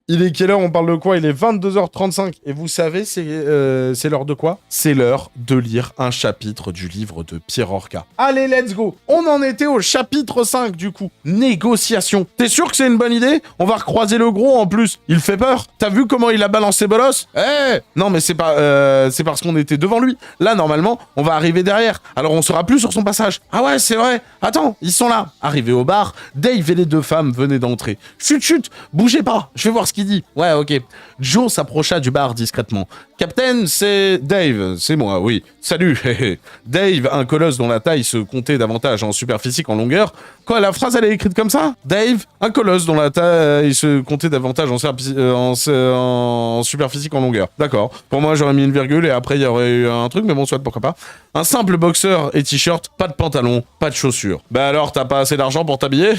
Il est quelle heure? On parle de quoi? Il est 22h35. Et vous savez, c'est l'heure de quoi? C'est l'heure de lire un chapitre du livre de Pierre Orca. Allez, let's go! On en était au chapitre 5, du coup. Négociation. T'es sûr que c'est une bonne idée? On va recroiser le gros, en plus. Il fait peur. T'as vu comment il a balancé Bolos? Non, mais c'est pas... c'est parce qu'on était devant lui. Là, normalement, on va arriver derrière. Alors, on sera plus sur son passage. Ah ouais, c'est vrai. Attends, ils sont là. Arrivé au bar, Dave et les deux femmes venaient d'entrer. Chut, chut, bougez pas. Je vais voir ce qu'il dit. Ouais, ok. Joe s'approcha du bar discrètement. Captain, c'est Dave. C'est moi, oui. Salut. Dave, un colosse dont la taille se comptait davantage en superficie qu'en longueur. Quoi, la phrase, elle est écrite comme ça? Dave, un colosse dont la taille se comptait davantage en superficie qu'en longueur. D'accord. Pour moi, j'aurais mis une virgule et après, il y aurait eu un truc, mais bon, soit, pourquoi pas. Un simple boxeur et t-shirt, pas de pantalon, pas de chaussures. Bah alors, t'as pas assez d'argent pour t'habiller?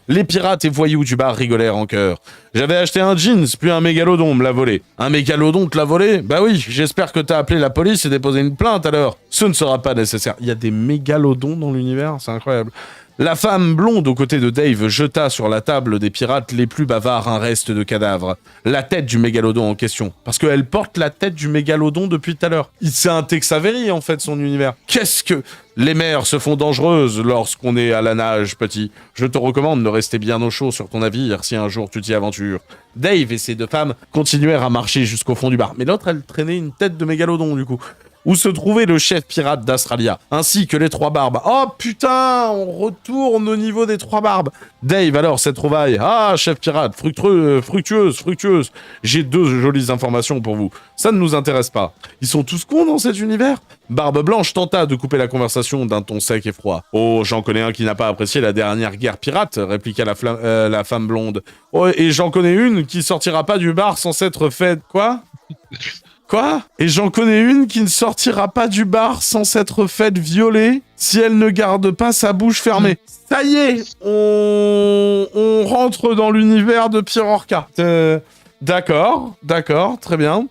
Les pirates et voyous du bar rigolèrent en chœur. J'avais acheté un jeans, puis un mégalodon me l'a volé. Un mégalodon te l'a volé? Bah oui, j'espère que t'as appelé la police et déposé une plainte alors. Ce ne sera pas nécessaire. Il y a des mégalodons dans l'univers, c'est incroyable. La femme blonde aux côtés de Dave jeta sur la table des pirates les plus bavards un reste de cadavre. La tête du mégalodon en question. Parce qu'elle porte la tête du mégalodon depuis tout à l'heure. C'est un Tex Avery, en fait, son univers. Qu'est-ce que... Les mers se font dangereuses lorsqu'on est à la nage, petit. Je te recommande de rester bien au chaud sur ton navire si un jour tu t'y aventures. Dave et ses deux femmes continuèrent à marcher jusqu'au fond du bar. Mais l'autre, elle traînait une tête de mégalodon, du coup. Où se trouvait le chef pirate d'Astralia, ainsi que les trois barbes. Oh putain, on retourne au niveau des trois barbes. Dave, alors, cette trouvaille. Ah, chef pirate, fructueuse. J'ai deux jolies informations pour vous. Ça ne nous intéresse pas. Ils sont tous cons dans cet univers? Barbe Blanche tenta de couper la conversation d'un ton sec et froid. Oh, j'en connais un qui n'a pas apprécié la dernière guerre pirate, répliqua la femme blonde. Oh, et j'en connais une qui sortira pas du bar sans s'être faite... Quoi? Et j'en connais une qui ne sortira pas du bar sans s'être faite violer si elle ne garde pas sa bouche fermée. Ça y est, on rentre dans l'univers de Pierre Orca. D'accord, très bien.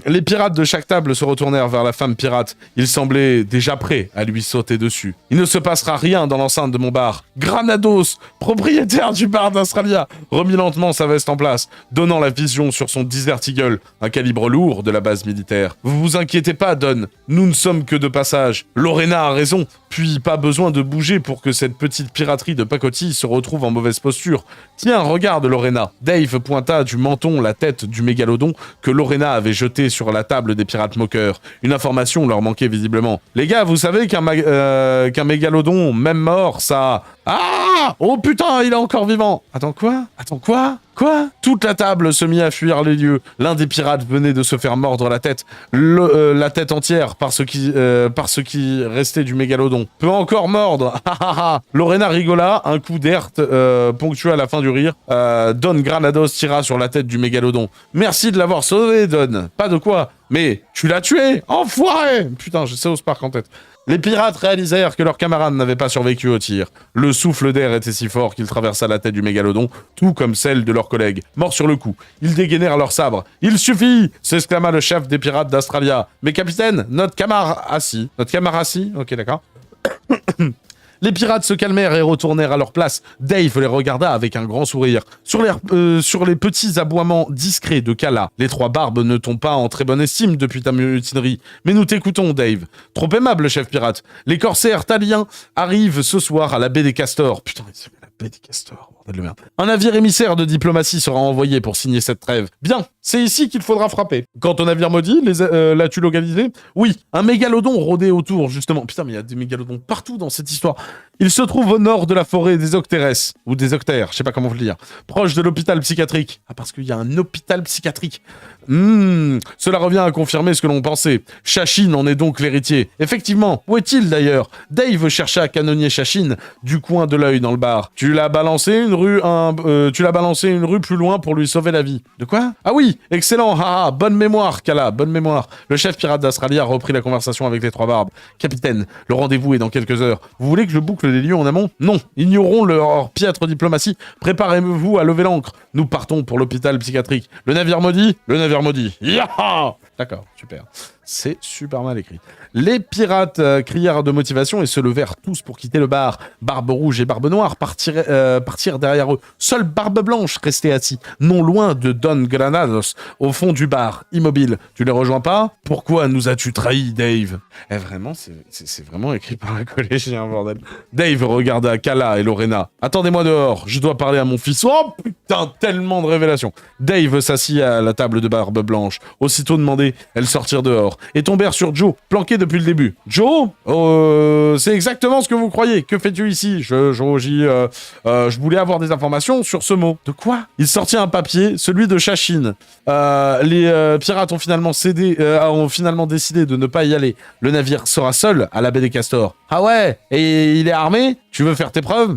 Les pirates de chaque table se retournèrent vers la femme pirate. Ils semblaient déjà prêts à lui sauter dessus. Il ne se passera rien dans l'enceinte de mon bar. Granados, propriétaire du bar d'Australia, remit lentement sa veste en place, donnant la vision sur son Desert Eagle, un calibre lourd de la base militaire. Vous vous inquiétez pas, Don. Nous ne sommes que de passage. Lorena a raison. Puis pas besoin de bouger pour que cette petite piraterie de pacotille se retrouve en mauvaise posture. Tiens, regarde, Lorena. Dave pointa du menton la tête du mégalodon que Lorena avait jeté sur la table des pirates moqueurs. Une information leur manquait visiblement. Les gars, vous savez qu'un mégalodon, même mort, ça... Ah! Oh putain, il est encore vivant! Attends, quoi? Toute la table se mit à fuir les lieux. L'un des pirates venait de se faire mordre la tête. La tête entière par ce qui restait du mégalodon. Peut encore mordre. Lorena rigola, un coup d'air ponctua la fin du rire. Don Granados tira sur la tête du mégalodon. Merci de l'avoir sauvé, Don. Pas de quoi. Mais tu l'as tué, enfoiré! Putain, j'ai South Park en tête. Les pirates réalisèrent que leurs camarades n'avaient pas survécu au tir. Le souffle d'air était si fort qu'il traversa la tête du mégalodon, tout comme celle de leurs collègues. Morts sur le coup, ils dégainèrent leurs sabres. « Il suffit !» s'exclama le chef des pirates d'Australia. « Mais capitaine, notre camarade assis. » Notre camarade assis? Ok, d'accord. Les pirates se calmèrent et retournèrent à leur place. Dave les regarda avec un grand sourire. Sur les petits aboiements discrets de Kala, les trois barbes ne t'ont pas en très bonne estime depuis ta mutinerie. Mais nous t'écoutons, Dave. Trop aimable, chef pirate. Les corsaires thaliens arrivent ce soir à la baie des Castors. Putain, c'est la baie des Castors. De merde. Un navire émissaire de diplomatie sera envoyé pour signer cette trêve. Bien, c'est ici qu'il faudra frapper. Quant au navire maudit, l'as-tu localisé? Oui, un mégalodon rôdait autour, justement. Putain, mais il y a des mégalodons partout dans cette histoire. Il se trouve au nord de la forêt des Octérès, ou des Octères, je sais pas comment vous le dire, proche de l'hôpital psychiatrique. Ah, parce qu'il y a un hôpital psychiatrique. Cela revient à confirmer ce que l'on pensait. Chachine en est donc l'héritier. Effectivement, où est-il d'ailleurs? Dave chercha à canonnier Chachine du coin de l'œil dans le bar. Tu l'as balancé une rue plus loin pour lui sauver la vie. De quoi? Ah oui, excellent, bonne mémoire, Kala, bonne mémoire. Le chef pirate d'Australia reprit la conversation avec les trois barbes. Capitaine, le rendez-vous est dans quelques heures. Vous voulez que je boucle les lieux en amont? Non, ignorons leur piètre diplomatie. Préparez-vous à lever l'ancre. Nous partons pour l'hôpital psychiatrique. Le navire maudit? Le navire maudit. Yaha! D'accord, super. C'est super mal écrit. Les pirates crièrent de motivation et se levèrent tous pour quitter le bar. Barbe Rouge et Barbe Noire partirent derrière eux. Seule Barbe Blanche restait assis, non loin de Don Granados, au fond du bar, immobile. Tu les rejoins pas? Pourquoi nous as-tu trahi, Dave? Eh vraiment, c'est vraiment écrit par un collégien, bordel. Dave regarda Kala et Lorena. Attendez-moi dehors, je dois parler à mon fils. Oh putain, tellement de révélations. Dave s'assit à la table de Barbe Blanche. Aussitôt demandé, elles sortirent dehors et tombèrent sur Joe, planqué depuis le début. Joe, c'est exactement ce que vous croyez. Que fais-tu ici? Je voulais avoir des informations sur ce mot. De quoi? Il sortit un papier, celui de Chachine. Les pirates ont finalement décidé de ne pas y aller. Le navire sera seul à la baie des Castors. Ah ouais? Et il est armé? Tu veux faire tes preuves?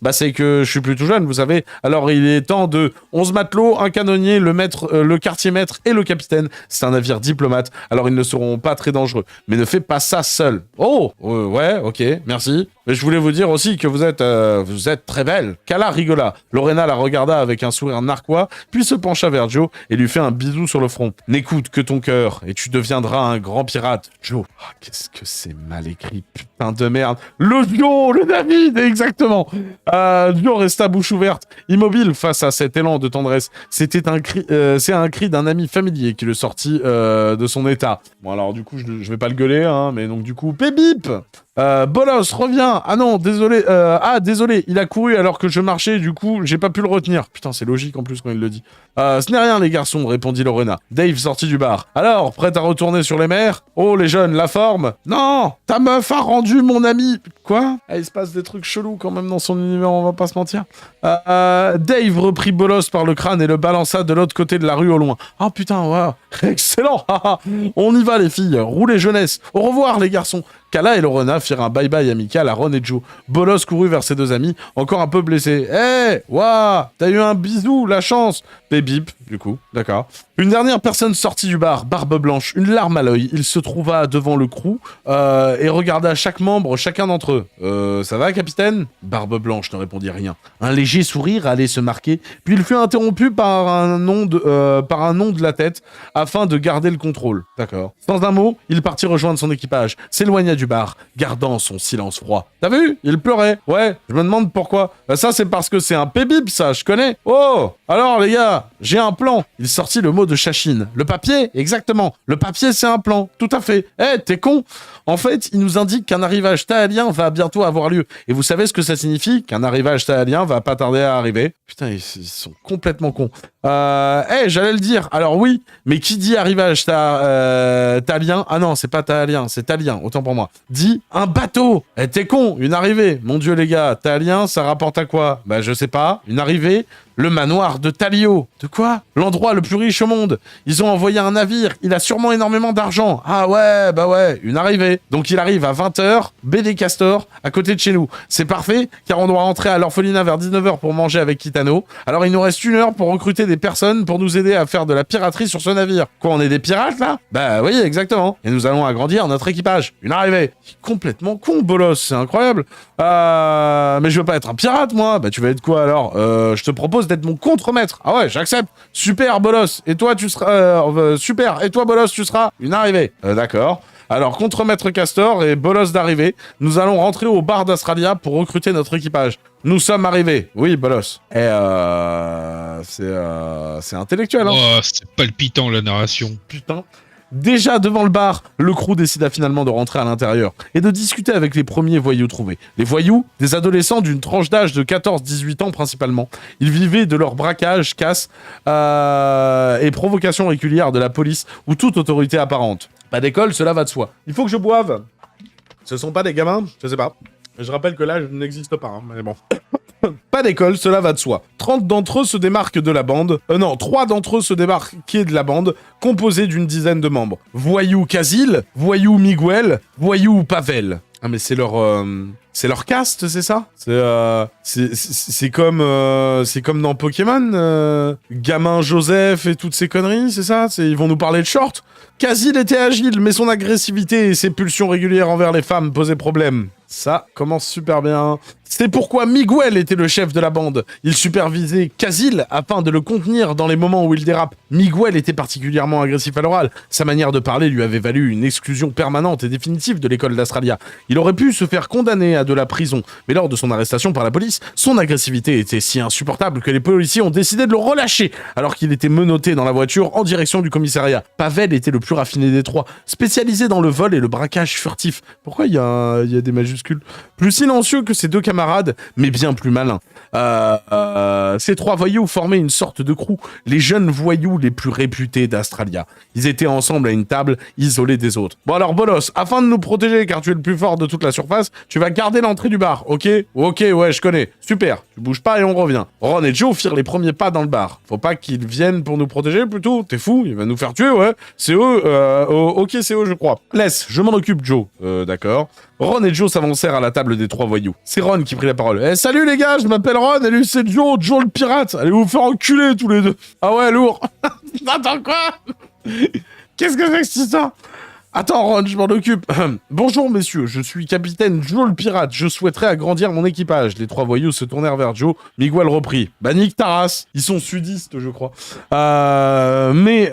Bah c'est que je suis plutôt jeune, vous savez. Alors il est temps de 11 matelots, un canonnier, le quartier-maître et le capitaine. C'est un navire diplomate, alors ils ne seront pas très dangereux. Mais ne fais pas ça seul. Oh, ouais, ok, merci. Mais je voulais vous dire aussi que vous êtes très belle. Kala rigola. Lorena la regarda avec un sourire narquois, puis se pencha vers Joe et lui fit un bisou sur le front. N'écoute que ton cœur et tu deviendras un grand pirate. Joe, qu'est-ce que c'est mal écrit, putain de merde. Le David, exactement. Joe resta bouche ouverte, immobile face à cet élan de tendresse. C'est un cri d'un ami familier qui le sortit de son état. Bon alors du coup je vais pas le gueuler, hein, mais donc du coup bip. Bolos, reviens. Ah non, désolé. Désolé, il a couru alors que je marchais, du coup, j'ai pas pu le retenir. Putain, c'est logique en plus quand il le dit. Ce n'est rien, les garçons, répondit Lorena. Dave sortit du bar. Alors, prête à retourner sur les mers? Oh, les jeunes, la forme? Non, ta meuf a rendu mon ami. Quoi? Il se passe des trucs chelous quand même dans son univers, on va pas se mentir. Dave reprit Bolos par le crâne et le balança de l'autre côté de la rue au loin. Ah putain, ouais. Excellent. On y va, les filles. Roulez jeunesse. Au revoir, les garçons. Kala et Lorena firent un bye-bye amical à Ron et Joe. Bolos courut vers ses deux amis, encore un peu blessé. Hé, ouah, t'as eu un bisou, la chance. Et bip, du coup, d'accord. Une dernière personne sortit du bar, Barbe Blanche, une larme à l'œil. Il se trouva devant le crew et regarda chaque membre, chacun d'entre eux. Ça va, capitaine? Barbe Blanche ne répondit rien. Un léger sourire allait se marquer, puis il fut interrompu par un nom de la tête, afin de garder le contrôle. D'accord. Sans un mot, il partit rejoindre son équipage, s'éloigna du bar, gardant son silence froid. T'as vu? Il pleurait. Ouais, je me demande pourquoi. Bah ça, c'est parce que c'est un pébib, ça, je connais. Oh, alors les gars, j'ai un plan. Il sortit le mot de Chachine. Le papier? Exactement. Le papier, c'est un plan. Tout à fait. T'es con? En fait, il nous indique qu'un arrivage taalien va bientôt avoir lieu. Et vous savez ce que ça signifie? Qu'un arrivage taalien va pas tarder à arriver. Putain, ils sont complètement cons. J'allais le dire. Alors oui, mais qui dit arrivage taalien? Ah non, c'est pas taalien, c'est talien, autant pour moi. Dit un bateau. T'es con, une arrivée. Mon Dieu, les gars, taalien, ça rapporte à quoi? Bah, je sais pas. Une arrivée? Le manoir de Talio. De quoi? L'endroit le plus riche au monde. Ils ont envoyé un navire. Il a sûrement énormément d'argent. Ah ouais, bah ouais, une arrivée. Donc il arrive à 20h, baie des Castors, à côté de chez nous. C'est parfait, car on doit rentrer à l'orphelinat vers 19h pour manger avec Kitano. Alors il nous reste 1 heure pour recruter des personnes pour nous aider à faire de la piraterie sur ce navire. Quoi, on est des pirates là? Bah oui, exactement. Et nous allons agrandir notre équipage. Une arrivée. Complètement con, Bolos, c'est incroyable. Mais je veux pas être un pirate, moi. Bah tu vas être quoi alors? Je te propose d'être mon contremaître. Ah ouais, j'accepte. Super, Bolos. Et toi, tu seras... super. Et toi, Bolos, tu seras une arrivée. D'accord. Alors, contremaître Castor et Bolos d'arrivée, nous allons rentrer au bar d'Astralia pour recruter notre équipage. Nous sommes arrivés. Oui, Bolos. Et c'est intellectuel, hein. Oh, c'est palpitant, la narration. Putain. Déjà devant le bar, le crew décida finalement de rentrer à l'intérieur et de discuter avec les premiers voyous trouvés. Les voyous, des adolescents d'une tranche d'âge de 14-18 ans principalement. Ils vivaient de leur braquage, casse et provocation régulière de la police ou toute autorité apparente. Pas d'école, cela va de soi. Il faut que je boive. Ce sont pas des gamins? Je sais pas. Je rappelle que l'âge n'existe pas, hein, mais bon. Pas d'école, cela va de soi. 30 d'entre eux se démarquent de la bande. 3 d'entre eux se démarquaient de la bande, composée d'une dizaine de membres. Voyou Casil, voyou Miguel, voyou Pavel. Ah mais c'est leur caste, c'est ça? C'est comme dans Pokémon, gamin Joseph et toutes ces conneries, c'est ça? Ils vont nous parler de short. Casil était agile, mais son agressivité et ses pulsions régulières envers les femmes posaient problème. Ça commence super bien. C'est pourquoi Miguel était le chef de la bande. Il supervisait Casil afin de le contenir dans les moments où il dérape. Miguel était particulièrement agressif à l'oral. Sa manière de parler lui avait valu une exclusion permanente et définitive de l'école d'Astralia. Il aurait pu se faire condamner à de la prison, mais lors de son arrestation par la police, son agressivité était si insupportable que les policiers ont décidé de le relâcher alors qu'il était menotté dans la voiture en direction du commissariat. Pavel était le plus raffiné des trois, spécialisé dans le vol et le braquage furtif. Pourquoi il y a des majuscules? Plus silencieux que ses deux camarades, mais bien plus malin. Ces trois voyous formaient une sorte de crew, les jeunes voyous les plus réputés d'Astralia. Ils étaient ensemble à une table, isolés des autres. Bon alors Bolos, afin de nous protéger car tu es le plus fort de toute la surface, tu vas garder l'entrée du bar, ok? Ok, ouais, je connais. Super, tu bouges pas et on revient. Ron et Joe firent les premiers pas dans le bar. Faut pas qu'ils viennent pour nous protéger plutôt, t'es fou, il va nous faire tuer, ouais. C'est eux, ok c'est eux je crois. Laisse, je m'en occupe Joe. D'accord. Ron et Joe s'avancèrent à la table des trois voyous. C'est Ron qui prit la parole. Eh salut les gars, je m'appelle Ron et lui c'est Joe, Joe le pirate. Allez vous faire enculer tous les deux. Ah ouais, lourd. Attends quoi? Qu'est-ce que c'est que cette histoire? Attends Ron, je m'en occupe. Bonjour messieurs, je suis capitaine Joe le pirate. Je souhaiterais agrandir mon équipage. Les trois voyous se tournèrent vers Joe. Miguel reprit. Bah nique ta race. Ils sont sudistes je crois. Mais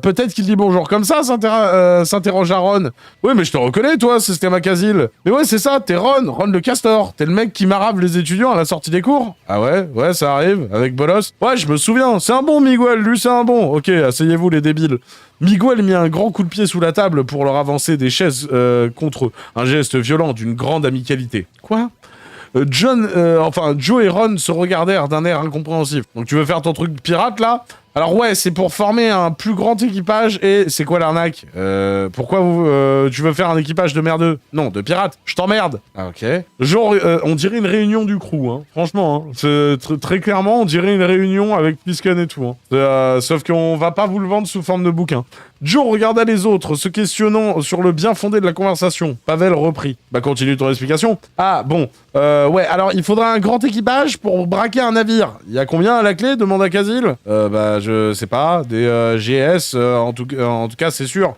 peut-être qu'il dit bonjour comme ça, s'interrogea Ron. Oui mais je te reconnais toi, c'est Casil. Mais ouais c'est ça, t'es Ron le castor. T'es le mec qui marave les étudiants à la sortie des cours. Ah ouais ça arrive, avec Bolos. Ouais je me souviens, c'est un bon Miguel, lui c'est un bon. Ok, asseyez-vous les débiles. Miguel mit un grand coup de pied sous la table pour leur avancer des chaises contre eux. Un geste violent d'une grande amicalité. Quoi? Joe et Ron se regardèrent d'un air incompréhensif. Donc tu veux faire ton truc pirate là? Alors ouais, c'est pour former un plus grand équipage et c'est quoi l'arnaque? Pourquoi tu veux faire un équipage de merdeux? Non, de pirates. Je t'emmerde. Ah ok. Genre, on dirait une réunion du crew, hein. Franchement, hein. C'est très clairement, on dirait une réunion avec Plisken et tout. Hein. Sauf qu'on va pas vous le vendre sous forme de bouquin. Joe regarda les autres, se questionnant sur le bien fondé de la conversation. Pavel reprit. Bah continue ton explication. Ah bon, ouais, alors il faudra un grand équipage pour braquer un navire. Il y a combien à la clé? Demanda Casil. Bah je sais pas, des GS, en tout cas c'est sûr.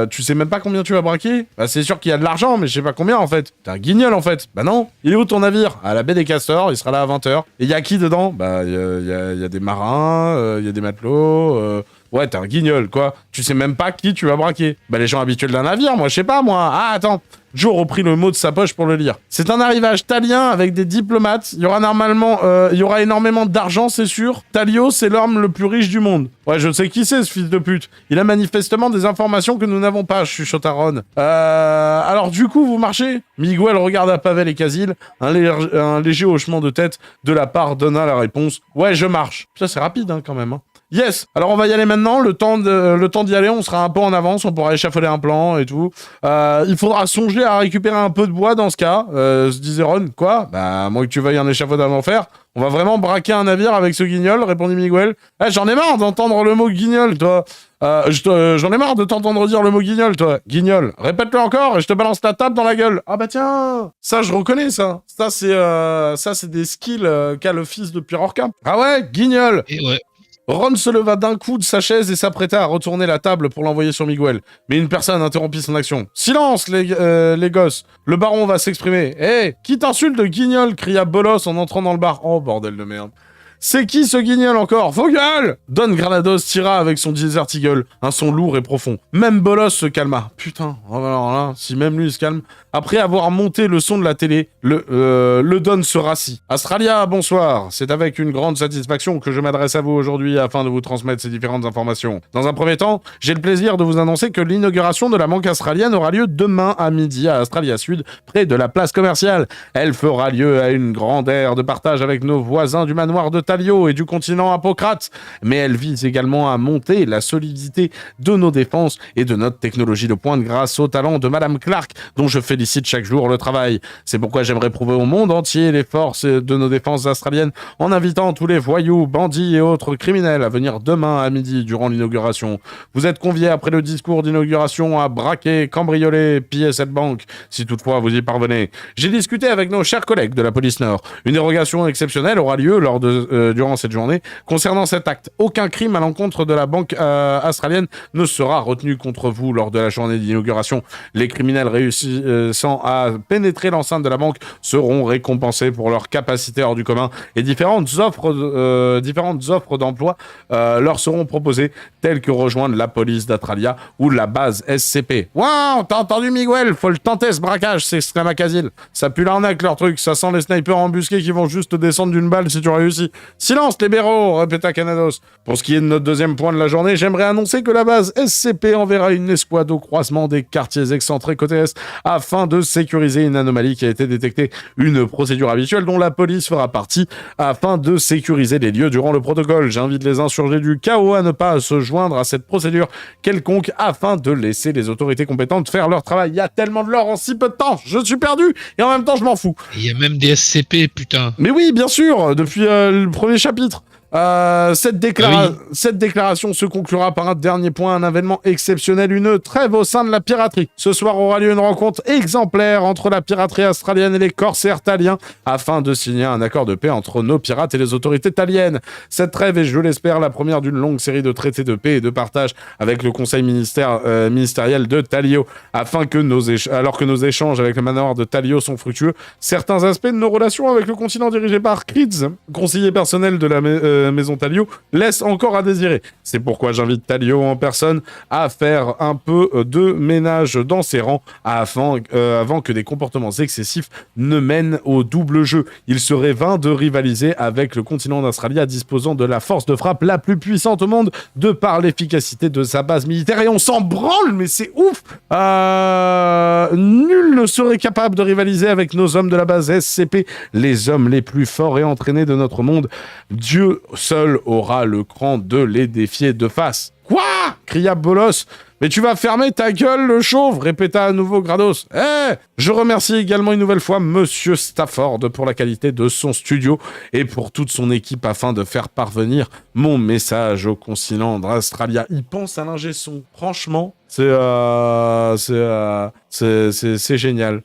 Tu sais même pas combien tu vas braquer? Bah c'est sûr qu'il y a de l'argent, mais je sais pas combien en fait. T'es un guignol en fait. Bah non. Il est où ton navire? À la baie des Castors, il sera là à 20h. Et y a qui dedans? Bah y a des marins, y a des matelots, ouais, t'es un guignol, quoi. Tu sais même pas qui tu vas braquer. Bah, les gens habituels d'un navire, moi, je sais pas, moi. Ah, attends. Joe reprit le mot de sa poche pour le lire. C'est un arrivage talien avec des diplomates. Il y aura énormément d'argent, c'est sûr. Talio, c'est l'homme le plus riche du monde. Ouais, je sais qui c'est, ce fils de pute. Il a manifestement des informations que nous n'avons pas, chuchota Ron. Alors, du coup, vous marchez? Miguel regarda Pavel et Casil. Un léger hochement de tête de la part donna la réponse. Ouais, je marche. Ça, c'est rapide, hein, quand même, hein. Yes. Alors on va y aller maintenant. Le temps d'y aller, on sera un peu en avance. On pourra échafauder un plan et tout. Il faudra songer à récupérer un peu de bois dans ce cas. Se disait Ron. Quoi? Bah moi que tu veuilles un échafaudage faire. On va vraiment braquer un navire avec ce guignol, répondit Miguel. Eh, j'en ai marre d'entendre le mot guignol, toi. J'en ai marre de t'entendre dire le mot guignol, toi. Guignol. Répète-le encore et je te balance ta table dans la gueule. Ah bah tiens. Ça, je reconnais ça. Ça, c'est des skills qu'a le fils de Pirorca. Ah ouais, guignol. Et ouais. Ron se leva d'un coup de sa chaise et s'apprêta à retourner la table pour l'envoyer sur Miguel. Mais une personne interrompit son action. « Silence, les gosses! Le baron va s'exprimer. Hé, qui t'insulte de guignol ?» cria Bolos en entrant dans le bar. Oh, bordel de merde. C'est qui ce guignol encore? Vos gueules! Don Granados tira avec son Desert Eagle, un son lourd et profond. Même Bolos se calma. Putain, alors là, si même lui il se calme. Après avoir monté le son de la télé, le Don se rassit. Astralia, bonsoir. C'est avec une grande satisfaction que je m'adresse à vous aujourd'hui afin de vous transmettre ces différentes informations. Dans un premier temps, j'ai le plaisir de vous annoncer que l'inauguration de la banque australienne aura lieu demain à midi à Astralia Sud, près de la place commerciale. Elle fera lieu à une grande aire de partage avec nos voisins du manoir de Talio et du continent Apocrate. Mais elle vise également à monter la solidité de nos défenses et de notre technologie de pointe grâce au talent de Madame Clark, dont je félicite chaque jour le travail. C'est pourquoi j'aimerais prouver au monde entier les forces de nos défenses australiennes en invitant tous les voyous, bandits et autres criminels à venir demain à midi durant l'inauguration. Vous êtes conviés après le discours d'inauguration à braquer, cambrioler, piller cette banque, si toutefois vous y parvenez. J'ai discuté avec nos chers collègues de la police Nord. Une dérogation exceptionnelle aura lieu lors de durant cette journée. Concernant cet acte, aucun crime à l'encontre de la banque australienne ne sera retenu contre vous lors de la journée d'inauguration. Les criminels réussissant à pénétrer l'enceinte de la banque seront récompensés pour leur capacité hors du commun et différentes offres d'emploi leur seront proposées, telles que rejoindre la police d'Australia ou la base SCP. Waouh, t'as entendu Miguel? Faut le tenter ce braquage, c'est Scamacasil. Ça pue l'arnaque leur truc, ça sent les snipers embusqués qui vont juste te descendre d'une balle si tu réussis. Silence les béros, répéta Canados. Pour ce qui est de notre deuxième point de la journée, j'aimerais annoncer que la base SCP enverra une escouade au croisement des quartiers excentrés côté Est afin de sécuriser une anomalie qui a été détectée. Une procédure habituelle dont la police fera partie afin de sécuriser les lieux durant le protocole. J'invite les insurgés du chaos à ne pas se joindre à cette procédure quelconque afin de laisser les autorités compétentes faire leur travail. Il y a tellement de l'or en si peu de temps, je suis perdu et en même temps je m'en fous. Il y a même des SCP, putain. Mais oui, bien sûr, depuis le premier chapitre. Cette déclaration se conclura par un dernier point, un événement exceptionnel, une trêve au sein de la piraterie. Ce soir aura lieu une rencontre exemplaire entre la piraterie australienne et les corsaires taliens afin de signer un accord de paix entre nos pirates et les autorités taliennes. Cette trêve est, je l'espère, la première d'une longue série de traités de paix et de partage avec le conseil ministériel de Talio, afin que alors que nos échanges avec le manoir de Talio sont fructueux, certains aspects de nos relations avec le continent dirigé par Krids, conseiller personnel de la maison Talio, laisse encore à désirer. C'est pourquoi j'invite Talio en personne à faire un peu de ménage dans ses rangs avant que des comportements excessifs ne mènent au double jeu. Il serait vain de rivaliser avec le continent d'Australie disposant de la force de frappe la plus puissante au monde de par l'efficacité de sa base militaire et on s'en branle, mais c'est ouf. Nul ne serait capable de rivaliser avec nos hommes de la base SCP, les hommes les plus forts et entraînés de notre monde. Dieu seul aura le cran de les défier de face. Quoi? Cria Bolos. Mais tu vas fermer ta gueule, le chauve, répéta à nouveau Grados. Je remercie également une nouvelle fois Monsieur Stafford pour la qualité de son studio et pour toute son équipe afin de faire parvenir mon message au continent d'Australia. Il pense à l'ingé son. Franchement, c'est génial.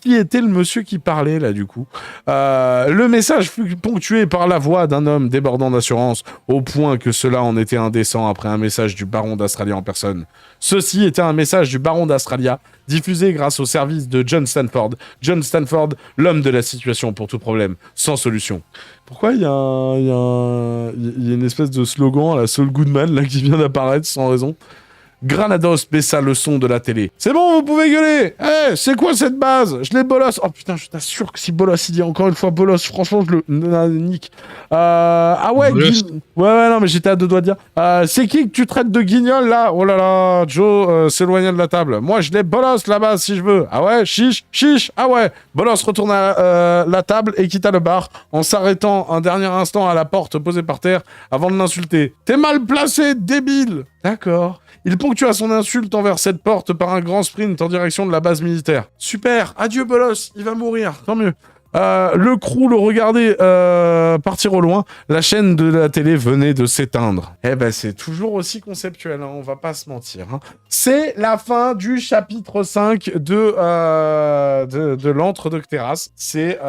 Qui était le monsieur qui parlait là du coup? Le message fut ponctué par la voix d'un homme débordant d'assurance au point que cela en était indécent après un message du baron d'Australia en personne. Ceci était un message du baron d'Australia diffusé grâce au service de John Stanford. John Stanford, l'homme de la situation pour tout problème, sans solution. Pourquoi il y a une espèce de slogan à la Saul Goodman là qui vient d'apparaître sans raison? Granados baissa le son de la télé. C'est bon, vous pouvez gueuler. C'est quoi cette base? Je l'ai bolos. Oh putain, je t'assure que si bolos, il dit encore une fois bolos, franchement, je le nique. Ah ouais, ouais, non, mais j'étais à deux doigts de dire. C'est qui que tu traites de guignol, là? Oh là là, Joe s'éloigna de la table. Moi, je l'ai bolos, là-bas, si je veux. Ah ouais, chiche. Ah ouais. Bolos retourne à la table et quitta le bar en s'arrêtant un dernier instant à la porte posée par terre avant de l'insulter. T'es mal placé, débile. D'accord. Il ponctua son insulte envers cette porte par un grand sprint en direction de la base militaire. Super, adieu Bolos, il va mourir, tant mieux. Le crew le regardait partir au loin. La chaîne de la télé venait de s'éteindre. Eh ben, c'est toujours aussi conceptuel, hein, on va pas se mentir. Hein. C'est la fin du chapitre 5 de l'antre d'Octeras. C'est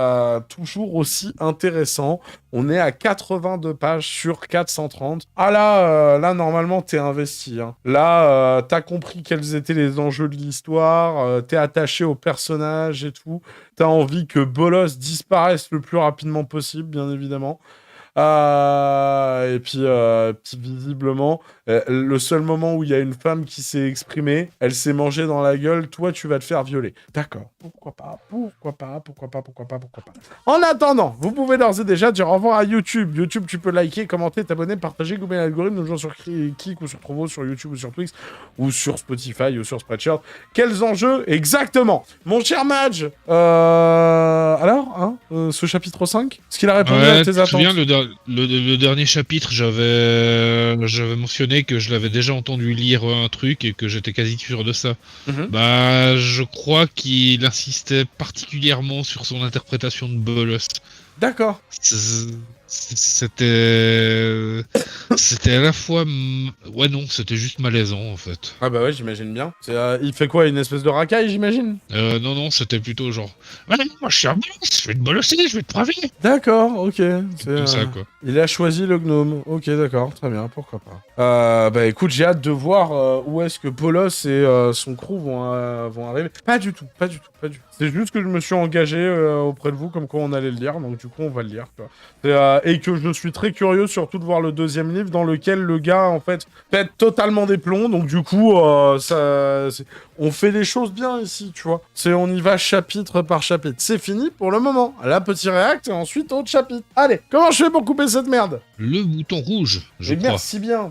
toujours aussi intéressant. On est à 82 pages sur 430. Ah là, normalement, t'es investi. Hein. Là, t'as compris quels étaient les enjeux de l'histoire. T'es attaché au personnage et tout. T'as envie que Bolos disparaisse le plus rapidement possible, bien évidemment. Et puis visiblement, le seul moment où il y a une femme qui s'est exprimée, elle s'est mangée dans la gueule, toi tu vas te faire violer. D'accord, pourquoi pas. En attendant, vous pouvez d'ores et déjà dire au revoir à YouTube. YouTube, tu peux liker, commenter, t'abonner, partager, goûter l'algorithme, nous jouons sur Kik ou sur Trovo, sur YouTube ou sur Twix, ou sur Spotify ou sur Spreadshirt. Quels enjeux exactement? Mon cher Madge, alors, hein, ce chapitre 5, est-ce qu'il a répondu à tes attentes? Le dernier chapitre, j'avais mentionné que je l'avais déjà entendu lire un truc et que j'étais quasi sûr de ça. Bah, je crois qu'il insistait particulièrement sur son interprétation de Bolos. D'accord. C'était... C'était à la fois... Ouais, non, c'était juste malaisant, en fait. Ah bah ouais, j'imagine bien. Il fait quoi, une espèce de racaille, j'imagine? Non, non, c'était plutôt genre... Ouais, moi, je suis un bolos, je vais te bolosser, je vais te braver. D'accord, ok. Comme ça, quoi. Il a choisi le gnome. Ok, d'accord, très bien, pourquoi pas. Bah écoute, j'ai hâte de voir où est-ce que Bolos et son crew vont arriver. Pas du tout, pas du tout, pas du tout. C'est juste que je me suis engagé auprès de vous comme quoi on allait le lire, donc du coup on va le lire, tu vois. Et que je suis très curieux surtout de voir le deuxième livre dans lequel le gars, en fait, pète totalement des plombs, donc du coup, on fait les choses bien ici, tu vois. On y va chapitre par chapitre. C'est fini pour le moment. Là, petit réact, et ensuite autre chapitre. Allez, comment je fais pour couper cette merde? Le bouton rouge, je crois. Merci bien.